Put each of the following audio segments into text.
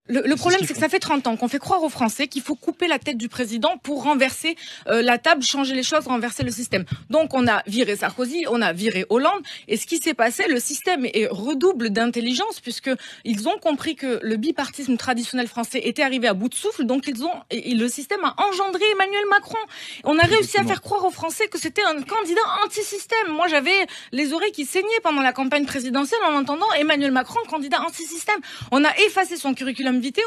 Le problème, c'est que ça fait 30 ans qu'on fait croire aux Français qu'il faut couper la tête du président pour renverser la table, changer les choses, renverser le système. Donc, on a viré Sarkozy, on a viré Hollande. Et ce qui s'est passé, le système redouble d'intelligence puisque ils ont compris que le bipartisme traditionnel français était arrivé à bout de souffle. Donc, le système a engendré Emmanuel Macron. On a réussi à faire croire aux Français que c'était un candidat anti-système. Moi, j'avais les oreilles qui saignaient pendant la campagne présidentielle en entendant Emmanuel Macron, candidat anti-système. On a effacé son curriculum vitae,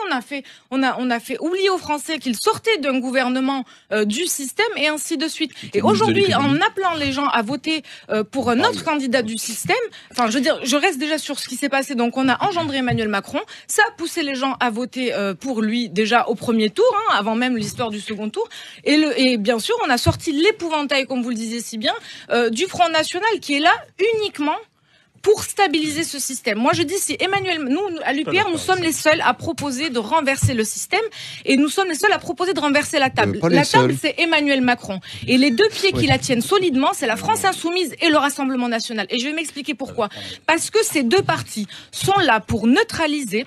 on a fait oublier aux Français qu'ils sortaient d'un gouvernement du système et ainsi de suite. Et aujourd'hui, en appelant les gens à voter pour un autre candidat du système, enfin, je veux dire, je reste déjà sur ce qui s'est passé. Donc, on a engendré Emmanuel Macron. Ça a poussé les gens à voter pour lui déjà au premier tour, avant même l'histoire du second tour. Et bien sûr, on a sorti l'épouvantail, comme vous le disiez si bien, du Front National qui est là uniquement pour stabiliser ce système. Moi, je dis, si nous, à l'UPR, nous sommes les seuls à proposer de renverser le système et nous sommes les seuls à proposer de renverser la table. La table, c'est Emmanuel Macron. Et les deux pieds qui la tiennent solidement, c'est la France Insoumise et le Rassemblement National. Et je vais m'expliquer pourquoi. Parce que ces deux partis sont là pour neutraliser,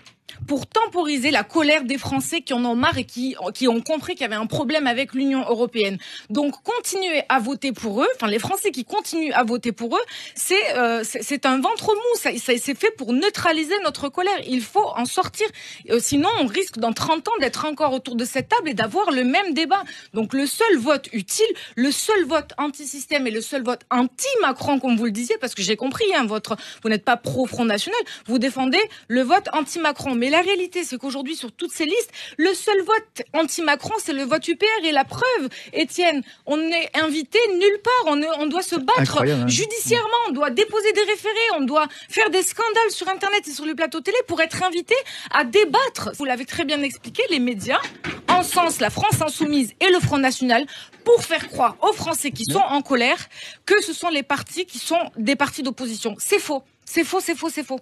pour temporiser la colère des Français qui en ont marre et qui ont compris qu'il y avait un problème avec l'Union européenne. Donc, continuer à voter pour eux, enfin, les Français qui continuent à voter pour eux, c'est un ventre mou. C'est fait pour neutraliser notre colère. Il faut en sortir. Sinon, on risque dans 30 ans d'être encore autour de cette table et d'avoir le même débat. Donc, le seul vote utile, le seul vote anti-système et le seul vote anti-Macron, comme vous le disiez, parce que j'ai compris, vous n'êtes pas pro-Front National, vous défendez le vote anti-Macron. Mais la réalité, c'est qu'aujourd'hui, sur toutes ces listes, le seul vote anti-Macron, c'est le vote UPR. Et la preuve, Étienne, on n'est invité nulle part. On doit se battre judiciairement, on doit déposer des référés, on doit faire des scandales sur Internet et sur les plateaux télé pour être invité à débattre. Vous l'avez très bien expliqué, les médias encensent la France Insoumise et le Front National pour faire croire aux Français qui sont en colère que ce sont les partis qui sont des partis d'opposition. C'est faux. C'est faux, c'est faux, c'est faux.